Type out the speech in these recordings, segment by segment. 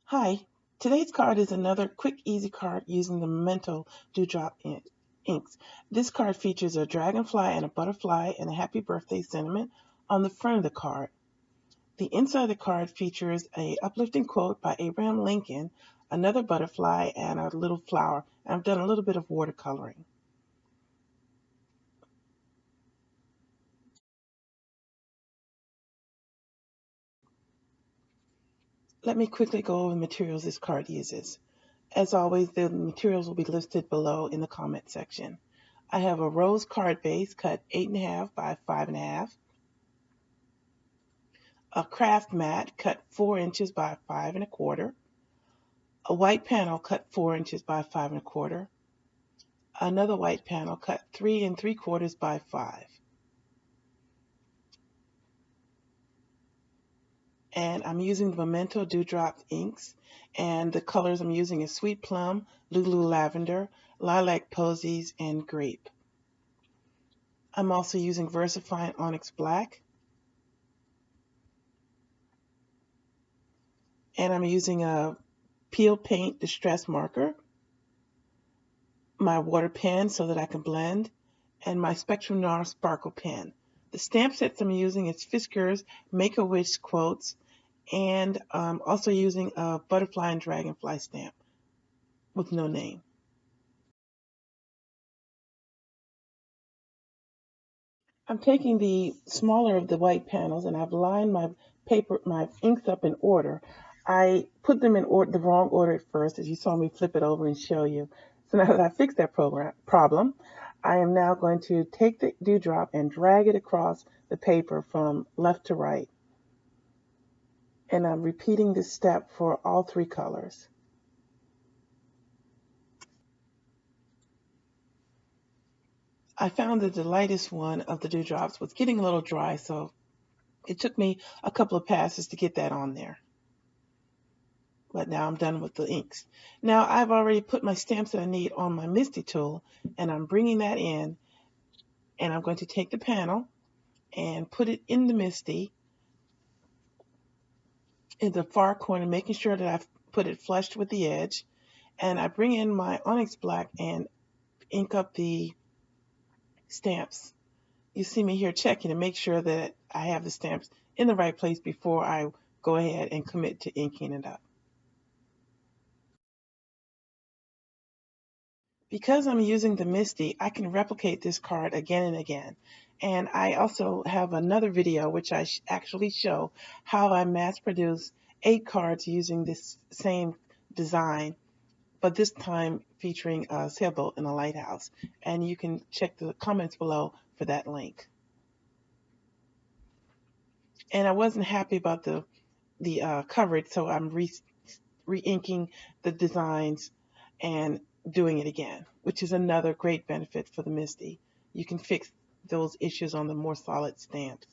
Hi, today's card is another quick, easy card using the Memento Dew Drop inks. This card features a dragonfly and a butterfly and a happy birthday sentiment on the front of the card. The inside of the card features a uplifting quote by Abraham Lincoln, another butterfly, and a little flower. I've done a little bit of watercoloring. Let me quickly go over the materials this card uses. As always, the materials will be listed below in the comment section. I have a rose card base cut 8.5 by 5.5, a kraft mat cut 4 inches by 5 1/4, a white panel cut 4 inches by 5 1/4, another white panel cut 3 3/4 by 5. And I'm using the Memento Dew Drop inks, and the colors I'm using is Sweet Plum, Lulu Lavender, Lilac Posies, and Grape. I'm also using Versafine Onyx Black, and I'm using a Peel Paint Distress Marker, my water pen so that I can blend, and my Spectrum Noir Sparkle pen. The stamp sets I'm using is Fiskars Make-a-wish Quotes, and I'm also using a butterfly and dragonfly stamp with no name. I'm taking the smaller of the white panels and I've lined my inks up in order. I put them in the wrong order at first, as you saw me flip it over and show you. So now that I fixed that problem, I am now going to take the dewdrop and drag it across the paper from left to right. And I'm repeating this step for all three colors. I found that the lightest one of the dewdrops was getting a little dry, so it took me a couple of passes to get that on there. But now I'm done with the inks. Now I've already put my stamps that I need on my MISTI tool, and I'm bringing that in, and I'm going to take the panel and put it in the MISTI in the far corner, making sure that I've put it flushed with the edge, and I bring in my Onyx Black and ink up the stamps. You see me here checking to make sure that I have the stamps in the right place before I go ahead and commit to inking it up. Because I'm using the MISTI, I can replicate this card again and again. And I also have another video which I actually show how I mass produce 8 cards using this same design, but this time featuring a sailboat and a lighthouse. And you can check the comments below for that link. And I wasn't happy about the coverage, so I'm re-inking the designs and doing it again, which is another great benefit for the MISTI. You can fix those issues on the more solid stamps.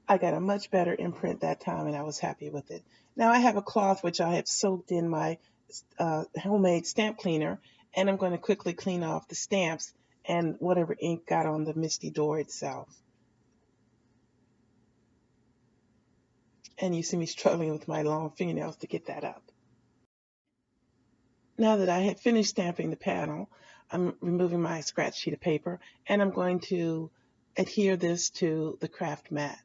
I got a much better imprint that time and I was happy with it. Now I have a cloth which I have soaked in my homemade stamp cleaner, and I'm going to quickly clean off the stamps and whatever ink got on the MISTI door itself. And you see me struggling with my long fingernails to get that up. Now that I have finished stamping the panel, I'm removing my scratch sheet of paper, and I'm going to adhere this to the craft mat.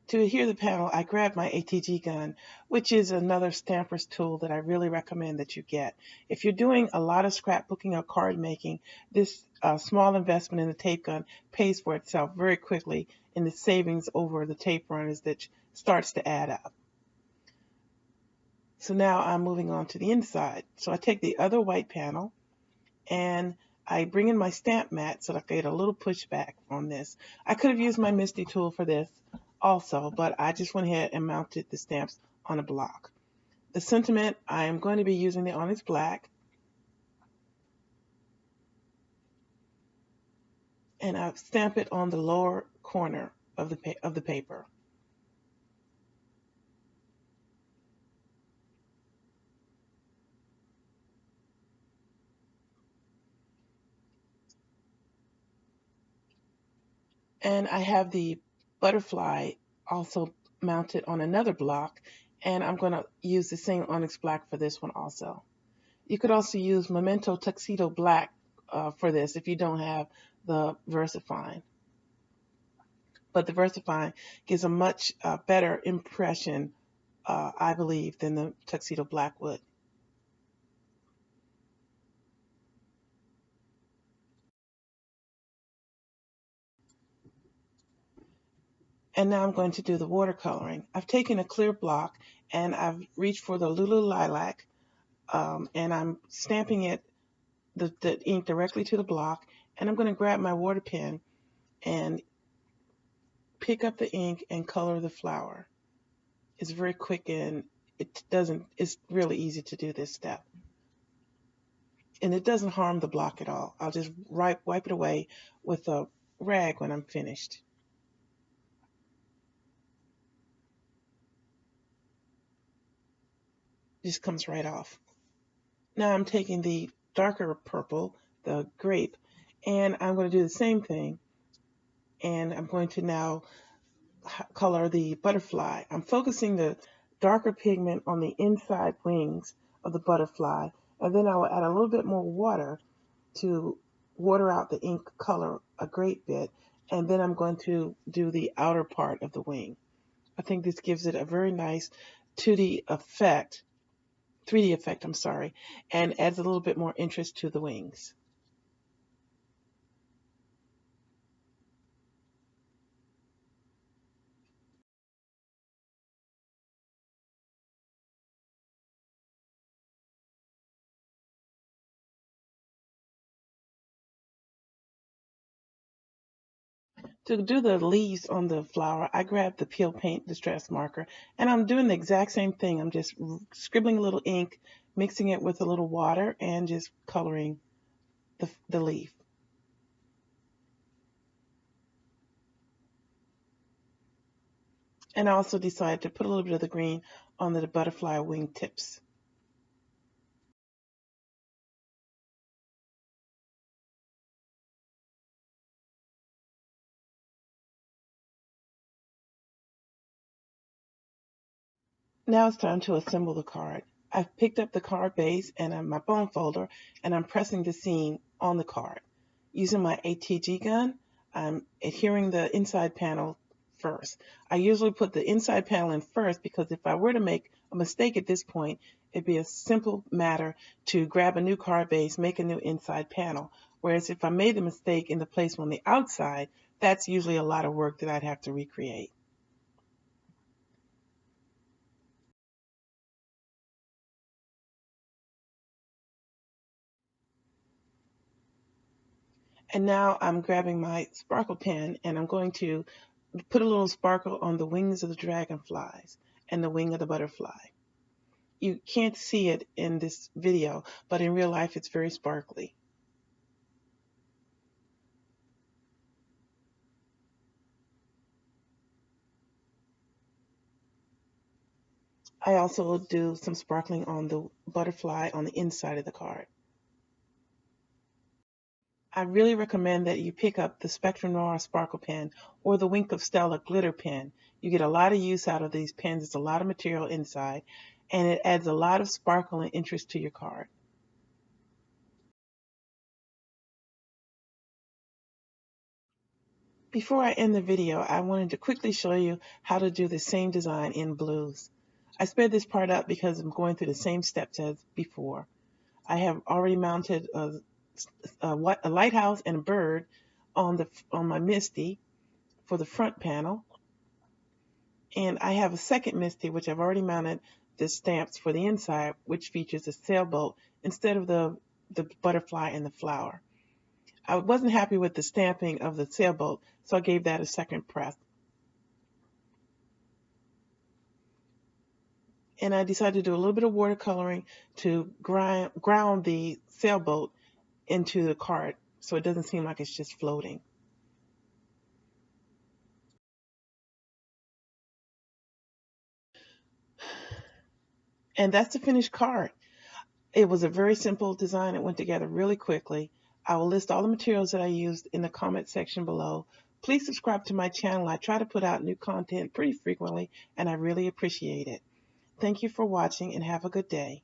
To adhere the panel, I grabbed my ATG gun, which is another stamper's tool that I really recommend that you get. If you're doing a lot of scrapbooking or card making, this small investment in the tape gun pays for itself very quickly in the savings over the tape runners that starts to add up. So now I'm moving on to the inside. So I take the other white panel and I bring in my stamp mat so that I get a little pushback on this. I could have used my MISTI tool for this also, but I just went ahead and mounted the stamps on a block. The sentiment, I am going to be using the Onyx Black, and I stamp it on the lower corner of the paper. And I have the butterfly also mounted on another block, and I'm going to use the same Onyx black for this one also. You could also use Memento Tuxedo Black for this if you don't have the Versafine. But the Versafine gives a much better impression, I believe, than the Tuxedo Black would. And now I'm going to do the watercoloring. I've taken a clear block and I've reached for the Lulu Lilac, and I'm stamping the ink directly to the block. And I'm going to grab my water pen and pick up the ink and color the flower. It's very quick and it's really easy to do this step. And it doesn't harm the block at all. I'll just wipe it away with a rag when I'm finished. Just comes right off. Now I'm taking the darker purple, the grape, and I'm going to do the same thing. And I'm going to now color the butterfly. I'm focusing the darker pigment on the inside wings of the butterfly, and then I will add a little bit more water to water out the ink color a great bit, and then I'm going to do the outer part of the wing. I think this gives it a very nice 2D effect, 3D effect, I'm sorry, and adds a little bit more interest to the wings. To do the leaves on the flower, I grabbed the Peel Paint Distress Marker, and I'm doing the exact same thing. I'm just scribbling a little ink, mixing it with a little water, and just coloring the leaf. And I also decided to put a little bit of the green on the butterfly wing tips. Now it's time to assemble the card. I've picked up the card base and my bone folder, and I'm pressing the scene on the card. Using my ATG gun, I'm adhering the inside panel first. I usually put the inside panel in first because if I were to make a mistake at this point, it'd be a simple matter to grab a new card base, make a new inside panel. Whereas if I made the mistake in the placement on the outside, that's usually a lot of work that I'd have to recreate. And now I'm grabbing my sparkle pen and I'm going to put a little sparkle on the wings of the dragonflies and the wing of the butterfly. You can't see it in this video, but in real life it's very sparkly. I also will do some sparkling on the butterfly on the inside of the card. I really recommend that you pick up the Spectrum Noir sparkle pen or the Wink of Stella glitter pen. You get a lot of use out of these pens. It's a lot of material inside, and it adds a lot of sparkle and interest to your card. Before I end the video, I wanted to quickly show you how to do the same design in blues. I sped this part up because I'm going through the same steps as before. I have already mounted a lighthouse and a bird on my Misty for the front panel. And I have a second Misty, which I've already mounted the stamps for the inside, which features a sailboat instead of the butterfly and the flower. I wasn't happy with the stamping of the sailboat, so I gave that a second press. And I decided to do a little bit of watercoloring to ground the sailboat into the card so it doesn't seem like it's just floating. And that's the finished card. It was a very simple design. It went together really quickly. I will list all the materials that I used in the comment section below Please subscribe to my channel. I try to put out new content pretty frequently, and I really appreciate it. Thank you for watching and have a good day.